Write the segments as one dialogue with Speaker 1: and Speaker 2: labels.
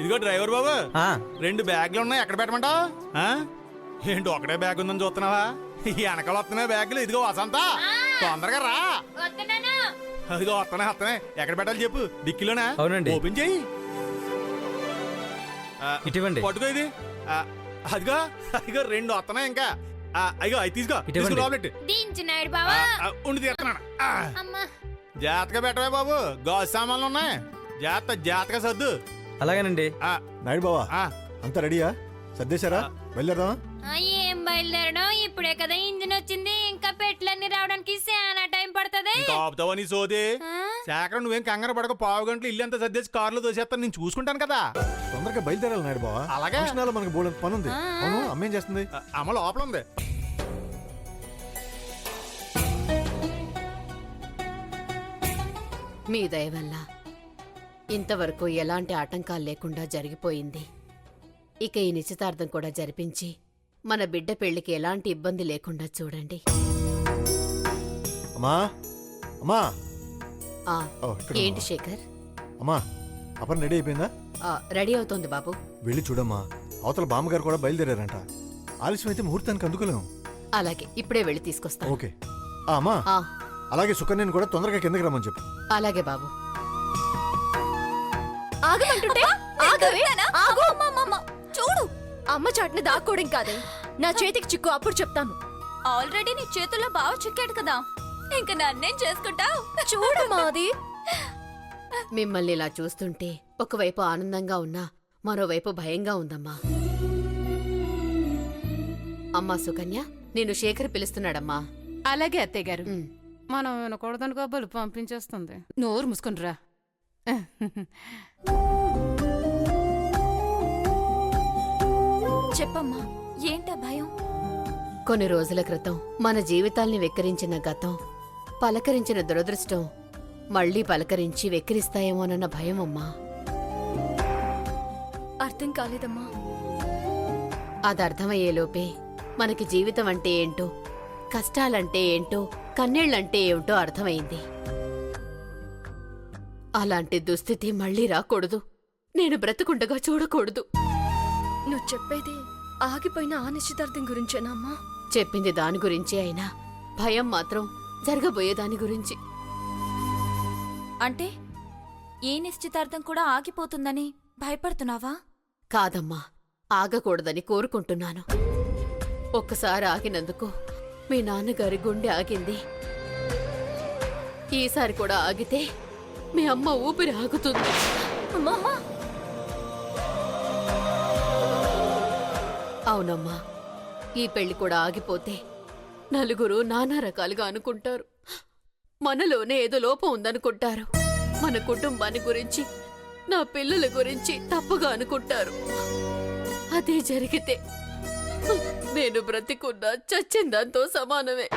Speaker 1: ఇదిగో డ్రైవర్ బాబు, 2 బ్యాగులు ఉన్నాయి, ఎక్కడ పెట్టమంటావు? ఏంటి ఒకటే బ్యాగ్ ఉందని చూస్తున్నావా? ఈ వెనకాల వస్తున్నాయి బ్యాగులు. ఇదిగో వసంత, తొందరగా రా. అదిగో వస్తున్నాయి. ఎక్కడ పెట్టాలి చెప్పు. డిక్కీలోనా?
Speaker 2: అవునండి.
Speaker 1: ఓపెన్ చెయ్యి.
Speaker 2: ఇటువంటి
Speaker 1: పట్టుకో ఇది. అదిగో 2 వస్తున్నాయి ఇంకా. అయ్యో అవి తీసుకో. ఉండి తీస్తున్నాను. జాగ్రత్తగా పెట్టవే బాబు, గాజు సామాన్లు ఉన్నాయి. జాగ్రత్తగా సర్దు.
Speaker 2: అలాగేనండి.
Speaker 3: నాయుడు బావా, అంతా రెడీయా? సర్దేశారా? వెళ్ళేదా?
Speaker 4: ఏం బయలుదేరడం, ఇప్పుడే కదా ఇంజిన్ వచ్చింది. ఇంకా పెట్లన్నీ రావడానికి చాలా టైం పడుతుంది.
Speaker 1: నీ సోది శాఖ. నువ్వేం కంగారు పడక, 1/2 గంటలు ఇల్లు అంతా సర్దేసి కారులో దోసేస్తాను. నేను చూసుకుంటాను కదా.
Speaker 3: తొందరగా బయలుదేరాలి నాయుడు బావా.
Speaker 1: అలాగే
Speaker 3: మనకి బోల్డ్ పని ఉంది. అవును, అమ్మేం చేస్తుంది?
Speaker 1: అమ్మ లోపల ఉంది.
Speaker 5: మీ దయ వల్ల ఇంతవరకు ఎలాంటి ఆటంకాలు లేకుండా జరిగిపోయింది. ఇక ఈ నిశ్చితార్థం కూడా జరిపించి మన బిడ్డ పెళ్లికి ఎలాంటి ఇబ్బంది లేకుండా చూడండి.
Speaker 3: అమ్మా అమ్మా.
Speaker 5: ఏంటి శేఖర్?
Speaker 3: అమ్మా, అపర్ణ రెడీ అయిపోయిందా?
Speaker 5: రెడీ అవుతోంది బాబు.
Speaker 3: వెళ్ళి చూడమ్మా. అవతల బామ్మగారు కూడా బయలుదేరారంట. ఆలస్యం అయితే ముహూర్తానికి అందుకోలేము.
Speaker 5: అలాగే, ఇప్పుడే వెళ్ళి తీసుకొస్తాను.
Speaker 3: ఓకే అమ్మా. అలాగే సుకన్యను కూడా తొందరగా కిందకి రమ్మని చెప్పు.
Speaker 5: అలాగే బాబు.
Speaker 6: ఆగమంటుంటే చూడు, అమ్మ చాటుని దాక్కోవడం కాదే, నా చేతికి చిక్కు. అప్పుడు చెప్తాను.
Speaker 4: ఆల్రెడీ నీ చేతుల్లో బావ చిక్కాడు కదా, ఇంక నన్నేం చేసుకుంటావు?
Speaker 6: చూడు మాది.
Speaker 5: మిమ్మల్ని ఇలా చూస్తుంటే ఒకవైపు ఆనందంగా ఉన్నా మరోవైపు భయంగా ఉందమ్మా. అమ్మా సుకన్య, నేను శేఖర్ పిలుస్తున్నాడమ్మా.
Speaker 7: అలాగే అత్తయ్య గారు. మనం వినకూడదని కాబోలు పంపించేస్తుంది. నోరు మూసుకునిరా.
Speaker 4: చెప్పమ్మా, ఏంటా భయం?
Speaker 5: కొన్ని రోజుల క్రితం మన జీవితాల్ని వెక్కిరించిన గతం, పలకరించిన దురదృష్టం మళ్లీ పలకరించి వెక్కిరిస్తాయేమోనన్న భయం అమ్మా.
Speaker 6: అర్థం కాలేదమ్మా.
Speaker 5: అదర్థమయ్యేలోపే మనకి జీవితం అంటే ఏంటో, కష్టాలంటే ఏంటో, కన్నీళ్లంటే ఏమిటో అర్థమైంది. అలాంటి దుస్థితి మళ్లీ రాకూడదు. నేను బ్రతుకుండగా చూడకూడదు.
Speaker 6: నువ్వు చెప్పేది ఆగిపోయిన ఆ నిశ్చితార్థం గురించేనా అమ్మా?
Speaker 5: చెప్పింది దాని గురించి అయినా భయం మాత్రం జరగబోయే దాని గురించి.
Speaker 4: అంటే ఈ నిశ్చితార్థం కూడా ఆగిపోతుందని భయపడుతున్నావా?
Speaker 5: కాదమ్మా, ఆగకూడదని కోరుకుంటున్నాను. ఒక్కసారి ఆగినందుకు మీ నాన్నగారి గుండె ఆగింది. ఈసారి కూడా ఆగితే మీ అమ్మ ఊపిరి ఆగుతుంది. అవునమ్మా, ఈ పెళ్లి కూడా ఆగిపోతే నలుగురు నానా రకాలుగా అనుకుంటారు. మనలోనే ఏదో లోపం ఉందనుకుంటారు. మన కుటుంబాన్ని గురించి, నా పిల్లల గురించి తప్పుగా అనుకుంటారు. అదే జరిగితే నేను బ్రతికున్నా చచ్చిందాంతో సమానమే.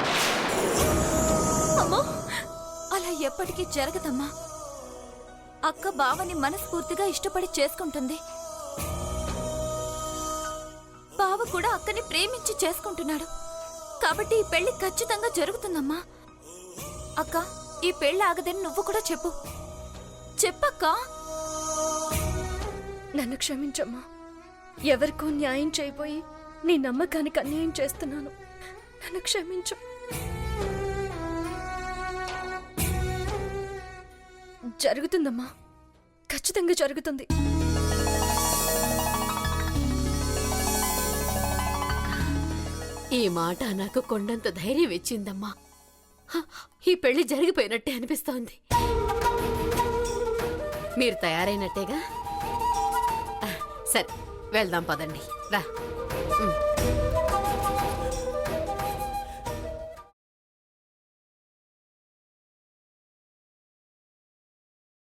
Speaker 4: అమ్మా, అలా ఎప్పటికీ జరగదమ్మా. అక్క బావని మనస్ఫూర్తిగా ఇష్టపడి చేసుకుంటుంది. బావ కూడా అక్కని ప్రేమించి చేసుకుంటున్నాడు. కాబట్టి ఈ పెళ్లి ఖచ్చితంగా జరుగుతుందమ్మా. అక్క, ఈ పెళ్లి ఆగదని నువ్వు కూడా చెప్పు. చెప్పక్కా.
Speaker 6: నన్ను క్షమించమ్మా. ఎవరికో న్యాయం చేయబోయి నీ నమ్మకానికి అన్యాయం చేస్తున్నాను. నన్ను క్షమించు. జరుగుతుందమ్మా, ఖచ్చితంగా జరుగుతుంది.
Speaker 5: ఈ మాట నాకు కొండంత ధైర్యం ఇచ్చిందమ్మా. ఈ పెళ్లి జరిగిపోయినట్టే అనిపిస్తోంది. మీరు తయారైనట్టేగా? సరే, వెళ్దాం పదండి. రా.